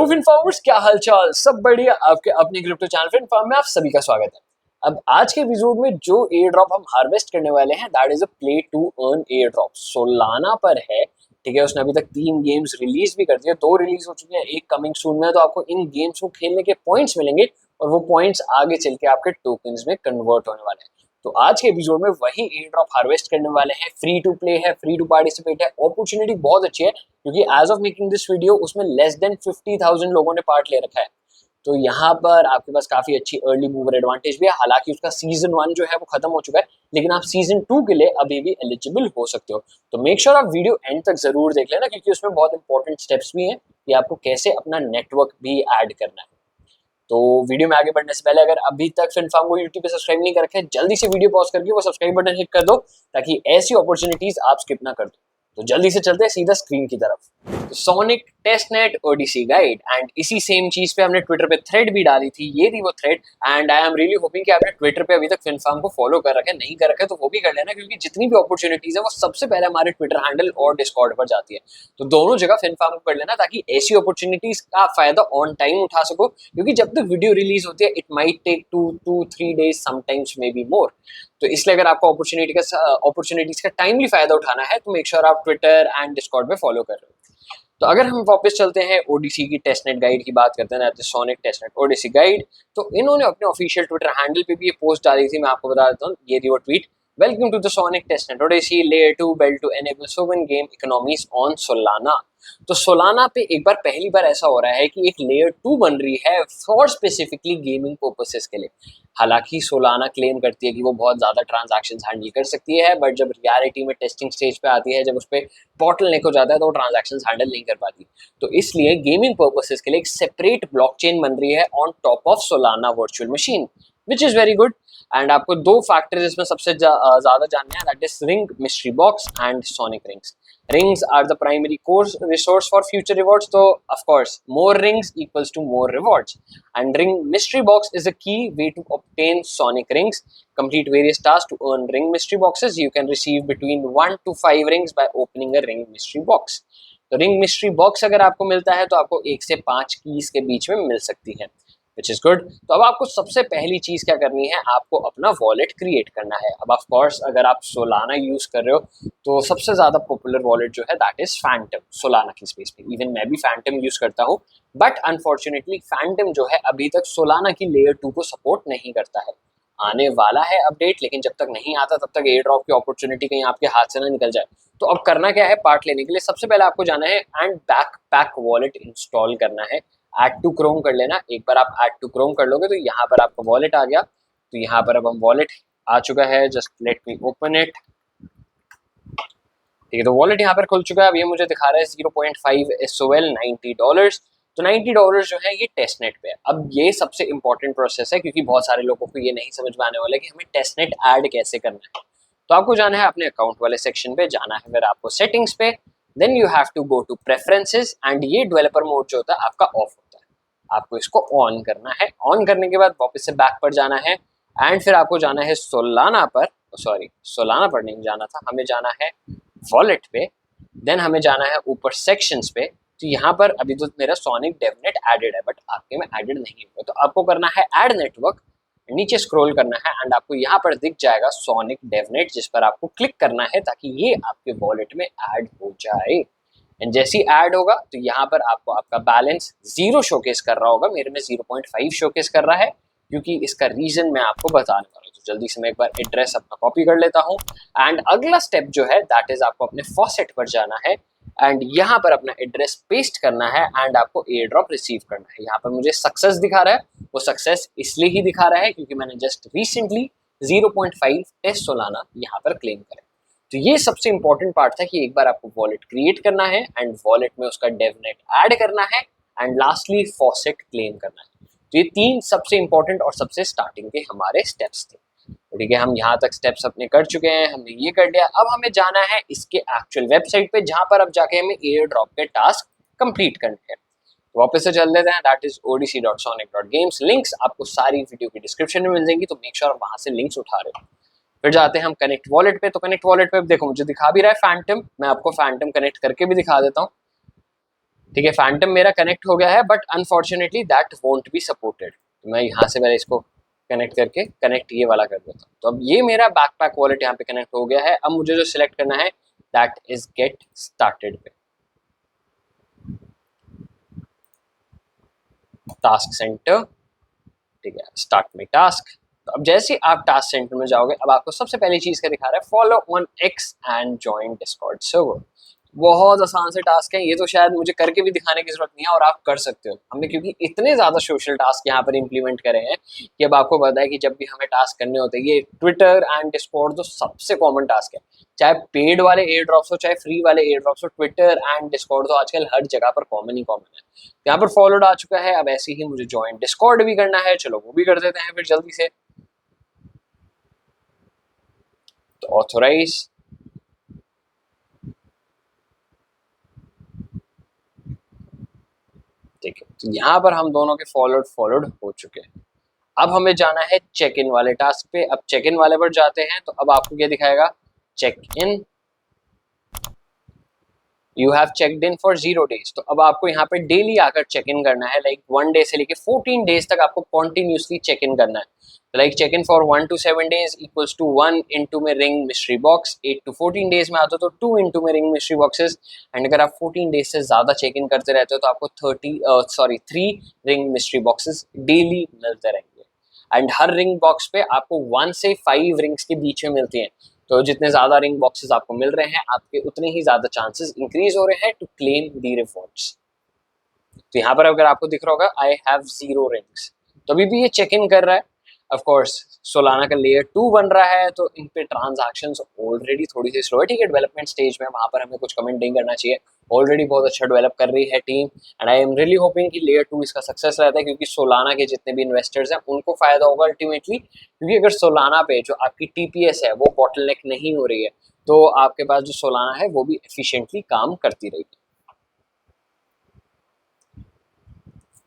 फिनफार्मर्स, क्या हालचाल? सब बढ़िया। आपके अपने क्रिप्टो चैनल फिनफार्म में आप सभी का स्वागत है। अब आज के एपिसोड में जो एयर ड्रॉप हम हार्वेस्ट करने वाले हैं that is a play to earn air drop. Solana पर है, ठीक है। उसने अभी तक 3 गेम्स रिलीज भी कर दिए, 2 रिलीज हो चुके हैं, एक कमिंग सून में है। तो आपको इन गेम्स को खेलने के पॉइंट्स मिलेंगे और वो पॉइंट्स आगे चल के आपके टोकन्स में कन्वर्ट होने वाले हैं। तो आज के एपिसोड में वही एयर ड्रॉप हार्वेस्ट करने वाले हैं। फ्री टू प्ले है, फ्री टू पार्टिसिपेट है, अपॉर्चुनिटी बहुत अच्छी है क्योंकि as of making this video उसमें लेस देन 50,000 लोगों ने पार्ट ले रखा है। तो यहाँ पर आपके पास काफी अच्छी अर्ली मूवर एडवांटेज भी है। हालांकि उसका सीजन 1 जो है वो खत्म हो चुका है, लेकिन आप सीजन 2 के लिए अभी भी एलिजिबल हो सकते हो। तो मेक श्योर आप वीडियो एंड तक जरूर देख लेना क्योंकि उसमें बहुत इंपॉर्टेंट स्टेप्स भी हैं कि आपको कैसे अपना नेटवर्क भी ऐड करना है। तो वीडियो में आगे बढ़ने से पहले अगर अभी तक फिनफार्म को यूट्यूब पे सब्सक्राइब नहीं कर रखे हैं, जल्दी से वीडियो पॉज करके वो सब्सक्राइब बटन हिट कर दो ताकि ऐसी अपॉर्चुनिटीज आप स्किप ना कर दो। तो जल्दी से चलते हैं सीधा स्क्रीन की तरफ। Sonic testnet odyssey guide, and इसी सेम चीज पे हमने ट्विटर पे थ्रेड भी डाली थी। ये थी वो thread, and I am really hoping कि आपने ट्विटर पे अभी तक फिनफार्म को फॉलो कर रखे, नहीं कर रखे तो वो भी कर लेना क्योंकि जितनी भी अपॉर्चुनिटीज है वो सबसे पहले हमारे ट्विटर हैंडल और डिस्कॉर्ड पर जाती है। तो दोनों जगह फिनफार्म को कर लेना ताकि ऐसी अपॉर्चुनिटीज का फायदा ऑन टाइम उठा सको, क्योंकि जब तक वीडियो रिलीज होती है it might take 2-3 days, sometimes may be more. तो इसलिए अगर आपको अपॉर्चुनिटीज का टाइमली फायदा उठाना है तो मेक श्योर आप ट्विटर एंड डिस्कॉर्ड पे फॉलो कर रहे हो। तो अगर हम वापस चलते हैं ओडीसी की टेस्टनेट गाइड की बात करते हैं, सोनिक टेस्टनेट ओडीसी गाइड। तो इन्होंने अपने ऑफिशियल ट्विटर हैंडल पे भी ये पोस्ट डाली थी, मैं आपको बता देता हूँ। ये थी वो tweet: welcome to the Sonic testnet odyssey layer 2 build to enable sovereign game economies on Solana. तो सोलाना पे एक बार पहली बार ऐसा हो रहा है कि एक लेयर 2 बन रही है फॉर स्पेसिफिकली गेमिंग पर्पसेस के लिए। हालांकि सोलाना क्लेम करती है कि वो बहुत ज्यादा ट्रांजैक्शंस हैंडल कर सकती है, बट जब रियलिटी में टेस्टिंग स्टेज पे आती है, जब उस पर बॉटलनेक हो जाता है तो वो ट्रांजैक्शंस हैंडल नहीं कर पाती। तो इसलिए गेमिंग पर्पसेस के लिए एक सेपरेट ब्लॉकचेन बन रही है on top of Solana virtual machine, which is very good. And आपको 2 फैक्टर्स इसमें सबसे ज्यादा जानने हैं, that is ring mystery box and sonic rings. Rings are the primary core resource for future rewards. So, of course, more rings equals to more rewards. And ring mystery box is a key way to obtain sonic rings. Complete various tasks to earn ring mystery boxes. You can receive between 1 to 5 rings by opening a ring mystery box. तो ring mystery box अगर आपको मिलता है तो आपको 1 से 5 keys के बीच में मिल सकती है, विच इज गुड। तो अब आपको सबसे पहली चीज क्या करनी है, आपको अपना वॉलेट क्रिएट करना है। अब ऑफ कोर्स अगर आप सोलाना यूज कर रहे हो तो सबसे ज्यादा पॉपुलर वॉलेट जो है दैट इज फैंटम, सोलाना की स्पेस पे। इवन मैं भी फैंटम यूज करता हूँ, बट अनफॉर्चुनेटली फैंटम जो है अभी तक सोलाना की लेयर 2 को सपोर्ट नहीं करता है। आने वाला है अपडेट, लेकिन जब तक नहीं आता तब तक एयर ड्रॉप की अपॉर्चुनिटी कहीं आपके हाथ से ना निकल जाए। तो अब करना क्या है, पार्ट लेने के लिए सबसे पहले आपको जाना है एंड बैकपैक वॉलेट इंस्टॉल करना है। ऐड टू क्रोम कर लेना। एक बार आप ऐड टू क्रोम कर लोगे तो यहाँ पर आपका वॉलेट आ गया। तो यहाँ पर अब हम वॉलेट आ चुका है, just let me open it. ठीक है, तो वॉलेट यहाँ पर खुल चुका है। अब ये मुझे दिखा रहा है 0.5 SOL $90। तो $90 जो है ये टेस्टनेट पे है। अब ये सबसे इंपॉर्टेंट प्रोसेस है क्योंकि बहुत सारे लोगों को ये नहीं समझ में आने वाला है कि हमें टेस्टनेट ऐड कैसे करना है। तो आपको जाना है अपने अकाउंट वाले सेक्शन पे, जाना है फिर आपको सेटिंग्स पे, then you have to go to preferences, and ये डेवलपर मोड जो होता है आपका ऑफ होता है, आपको इसको ऑन करना है। ऑन करने के बाद वापस से बैक पर जाना है एंड फिर आपको जाना है सोलाना पर, सॉरी सोलाना पर नहीं जाना था, हमें जाना है वॉलेट पे, देन हमें जाना है ऊपर सेक्शंस पे। तो यहाँ पर अभी तो मेरा सोनिक डेवनेट एडेड है, बट आपके में एडेड नहीं हुआ, तो आपको करना है ऐड नेटवर्क। नीचे स्क्रॉल करना है एंड आपको यहाँ पर दिख जाएगा सोनिक डेवनेट, जिस पर आपको क्लिक करना है ताकि ये आपके वॉलेट में ऐड हो जाए। एंड जैसे ही ऐड होगा तो यहाँ पर आपको आपका बैलेंस 0 शोकेस कर रहा होगा। मेरे में 0.5 शोकेस कर रहा है क्योंकि इसका रीजन मैं आपको बताने वाला हूँ। तो जल्दी से मैं एक बार एड्रेस अपना कॉपी कर लेता हूँ। एंड अगला स्टेप जो है दैट इज आपको अपने फॉसेट पर जाना है एंड यहाँ पर अपना एड्रेस पेस्ट करना है एंड आपको एयर ड्रॉप रिसीव करना है। यहाँ पर मुझे सक्सेस दिखा रहा है, वो सक्सेस इसलिए ही दिखा रहा है क्योंकि मैंने जस्ट रिसेंटली 0.5 टेस्ट सोलाना यहाँ पर क्लेम करा। तो ये सबसे इंपॉर्टेंट पार्ट था कि एक बार आपको वॉलेट क्रिएट करना है एंड वॉलेट में उसका डेवनेट ऐड करना है एंड लास्टली फॉसेट क्लेम करना है। तो ये 3 सबसे इंपॉर्टेंट और सबसे स्टार्टिंग के हमारे स्टेप्स थे। ठीक है, हम यहाँ तक स्टेप्स अपने कर चुके हैं, हमने ये कर लिया। अब हमें जाना है इसके एक्चुअल वेबसाइट पे, जहां पर अब जाके हमें एयर ड्रॉप के टास्क कंप्लीट करने हैं। तो वापस से चल देते हैं, दैट इज odc.sonic.games। लिंक्स आपको सारी वीडियो की डिस्क्रिप्शन में मिल जाएंगी, तो मेक श्योर वहां से लिंक्स उठा रहे हो। फिर जाते हैं हम कनेक्ट वॉलेट पे। तो कनेक्ट वॉलेट पे देखो मुझे दिखा भी रहा है फैंटम, मैं आपको फैंटम कनेक्ट करके भी दिखा देता हूँ। ठीक है, फैंटम मेरा कनेक्ट हो गया है, but unfortunately that won't be supported. तो मैं यहाँ से पहले इसको कनेक्ट करके कनेक्ट ये वाला कर देता हूँ। तो अब ये मेरा बैकपैक वॉलेट यहाँ पे कनेक्ट हो गया है। अब मुझे जो सिलेक्ट करना है दैट इज गेट स्टार्टेड पे, टास्क सेंटर। ठीक है, स्टार्ट में टास्क। तो अब जैसे ही आप टास्क सेंटर में जाओगे, अब आपको सबसे पहली चीज का दिखा रहा है follow on x and join Discord server. बहुत आसान से टास्क है ये, तो शायद मुझे करके भी दिखाने की जरूरत नहीं है और आप कर सकते हो। हमने क्योंकि इतने ज्यादा सोशल टास्क यहाँ पर इंप्लीमेंट करे हैं कि अब आपको पता है कि जब भी हमें टास्क करने होते हैं, ये ट्विटर एंड डिस्कॉर्ड तो सबसे कॉमन टास्क है। चाहे पेड वाले एयर ड्रॉप्स हो, चाहे फ्री वाले एयर ड्रॉप्स हो, ट्विटर एंड डिस्कॉर्ड तो आजकल हर जगह पर कॉमन ही कॉमन है। यहाँ पर फॉलोड आ चुका है। अब ऐसे ही मुझे ज्वाइन डिस्कॉर्ड भी करना है, चलो वो भी कर देते हैं फिर जल्दी से। तो ऑथोराइज, ठीक है, तो यहाँ पर हम दोनों के फॉलोड फॉलोड हो चुके हैं। अब हमें जाना है चेक इन वाले टास्क पे। अब चेक इन वाले पर जाते हैं तो अब आपको क्या दिखाएगा, check in, you have checked in for 0 days। तो अब आपको यहाँ पे डेली आकर चेक इन करना है, लाइक 1 day से लेके 14 days तक आपको कॉन्टिन्यूसली चेक इन करना है। तो like check in for 1 to 7 days equals to 1 into में ring mystery box, 8 to 14 days में आता तो 2 इंटू में रिंग मिस्ट्री बॉक्सेस। एंड अगर आप 14 days से ज्यादा चेक इन करते रहते हो तो आपको 3 रिंग मिस्ट्री बॉक्सेस डेली मिलते रहेंगे। एंड हर रिंग बॉक्स पे आपको 1 से 5 रिंग्स के बीच में मिलती हैं। तो जितने ज्यादा रिंग बॉक्सेस आपको मिल रहे हैं, आपके उतने ही ज्यादा चांसेस इंक्रीज हो रहे हैं टू क्लेम दी रिवॉर्ड्स। तो यहाँ पर अगर आपको दिख रहा होगा आई हैव 0 रिंग्स, तो अभी भी ये चेक इन कर रहा है। ऑफ कोर्स सोलाना का लेयर 2 बन रहा है, तो इन पे ट्रांजैक्शंस ऑलरेडी थोड़ी सी स्लो है। ठीक है, डेवलपमेंट स्टेज में, वहां पर हमें कुछ कमेंट नहीं करना चाहिए। ऑलरेडी बहुत अच्छा डेवलप कर रही है team, and I am really hoping कि लेयर 2 इसका सक्सेस रहता है, क्योंकि सोलाना के जितने भी इन्वेस्टर्स हैं उनको फायदा होगा अल्टीमेटली। क्योंकि अगर सोलाना पे जो आपकी टीपीएस है वो बॉटलनेक नहीं हो रही है, तो आपके पास जो सोलाना है वो भी एफिशिएंटली काम करती रहेगी।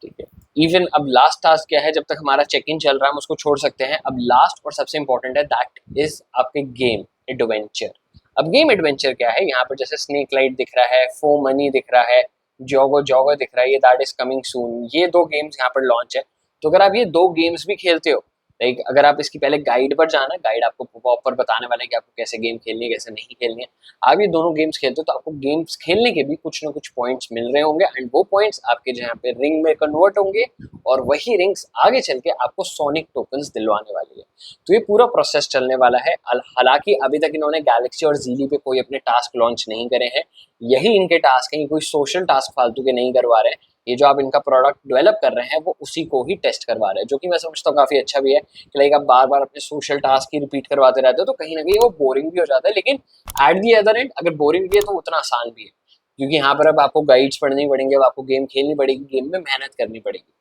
ठीक है, इवन अब लास्ट टास्क क्या है, जब तक हमारा चेक इन चल रहा है हम उसको छोड़ सकते हैं। अब लास्ट और सबसे इंपॉर्टेंट है, दैट इज आपके गेम एडवेंचर। अब गेम एडवेंचर क्या है, यहाँ पर जैसे स्नेक लाइट दिख रहा है, फो मनी दिख रहा है, जॉगो जॉगो दिख रहा है, ये दैट इज कमिंग सून, ये 2 गेम्स यहाँ पर लॉन्च है। तो अगर आप ये 2 गेम्स भी खेलते हो, लाइक अगर आप इसकी पहले गाइड पर जाना, गाइड आपको प्रॉपर बताने वाला है कि आपको कैसे गेम खेलनी है कैसे नहीं खेलनी है। आप ये दोनों गेम्स खेलते हो तो आपको गेम्स खेलने के भी कुछ ना कुछ पॉइंट्स मिल रहे होंगे, एंड वो पॉइंट्स आपके जहाँ पे रिंग में कन्वर्ट होंगे, और वही रिंग्स आगे चल के आपको सोनिक टोकन्स दिलवाने वाली है। तो ये पूरा प्रोसेस चलने वाला है। हालांकि अभी तक इन्होंने गैलेक्सी और जीली पे कोई अपने टास्क लॉन्च नहीं करे हैं, यही इनके टास्क हैं, कोई सोशल टास्क फालतू के नहीं करवा रहे हैं। ये जो आप इनका प्रोडक्ट डेवलप कर रहे हैं वो उसी को ही टेस्ट करवा रहे हैं, जो कि मैं समझता हूँ काफी अच्छा भी है कि लाइक आप बार बार अपने सोशल टास्क ही रिपीट करवाते रहते हो तो कहीं ना कहीं वो बोरिंग भी हो जाता है। लेकिन एट दी अदर एंड अगर बोरिंग भी है तो उतना आसान भी है, क्योंकि यहाँ पर अब आपको गाइड्स पढ़नी पड़ेंगे, अब आपको गेम खेलनी पड़ेगी, गेम में मेहनत करनी पड़ेगी,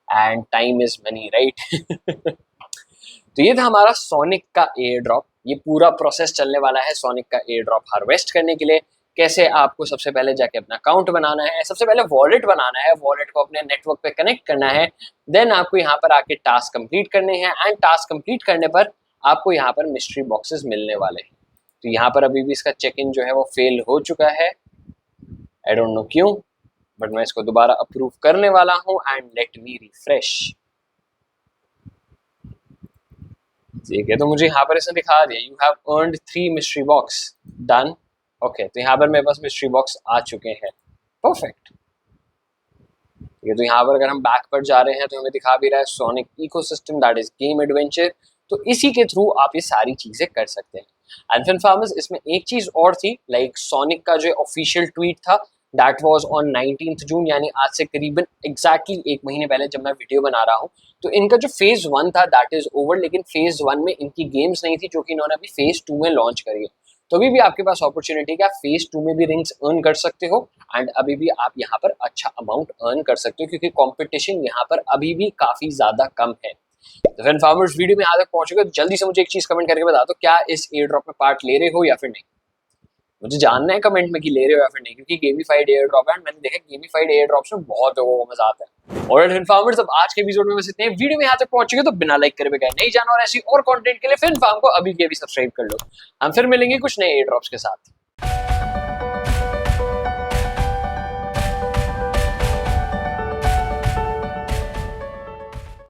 and time is money, right. तो ये था हमारा सोनिक का एयर ड्रॉप। ये पूरा प्रोसेस चलने वाला है सोनिक का एयर ड्रॉप हार्वेस्ट करने के लिए। कैसे आपको सबसे पहले जाके अपना अकाउंट बनाना है, सबसे पहले वॉलेट बनाना है, वॉलेट को अपने नेटवर्क पे कनेक्ट करना है, देन आपको यहाँ पर आके टास्क कंप्लीट करने हैं, एंड टास्क कंप्लीट करने पर आपको यहाँ पर मिस्ट्री बॉक्सेस मिलने वाले हैं। तो यहाँ पर अभी भी इसका चेक इन जो है वो फेल हो चुका है, आई डोंट नो क्यों, बट मैं इसको दोबारा अप्रूव करने वाला हूँ, एंड लेट मी रिफ्रेश। ठीक है, तो मुझे यहाँ पर इसने दिखा दिया you have earned 3 mystery box, done. Okay, तो यहाँ पर मेरे पास मिस्ट्री बॉक्स आ चुके हैं, परफेक्ट। ये तो यहाँ पर अगर हम बैक पर जा रहे हैं तो हमें दिखा भी रहा है sonic ecosystem, that is game adventure. तो इसी के थ्रू आप ये सारी चीजें कर सकते हैं। एंड फिन फार्मर्स, इसमें एक चीज और थी, लाइक सोनिक का जो ऑफिशियल ट्वीट था दैट वाज ऑन 19 जून, यानी आज से करीबन एग्जैक्टली 1 महीने पहले जब मैं वीडियो बना रहा हूँ। तो इनका जो फेज 1 था दैट इज ओवर, लेकिन फेज 1 में इनकी गेम्स नहीं थी जो कि इन्होंने अभी फेज 2 में लॉन्च करी है। तो अभी भी आपके पास अपॉर्चुनिटी है, आप फेज 2 में भी रिंग्स अर्न कर सकते हो, एंड अभी भी आप यहाँ पर अच्छा अमाउंट अर्न कर सकते हो, क्योंकि कंपटीशन यहाँ पर अभी भी काफी ज्यादा कम है। तो फिर फार्मर्स, वीडियो में यहाँ तक पहुंचोगे तो जल्दी से मुझे एक चीज कमेंट करके बता दो, क्या इस एयर ड्रॉप में पार्ट ले रहे हो या फिर नहीं। मुझे जानना है कमेंट में कि ले रहे हो या फिर नहीं, क्योंकि गेमिफाइड एयर ड्रॉप है, मैंने देखा गेमिफाइड एयर ड्रॉप्स में बहुत लोगों को मजा आता है। और इन्फॉर्मर्स, अब आज के एपिसोड में बस इतने। वीडियो में यहाँ तक पहुंच चुके तो बिना लाइक करे बगैर नहीं जाना, और ऐसी और कंटेंट के लिए फिन फार्म को अभी के भी सब्सक्राइब कर लो। हम फिर मिलेंगे कुछ नए एयर ड्रॉप्स के साथ।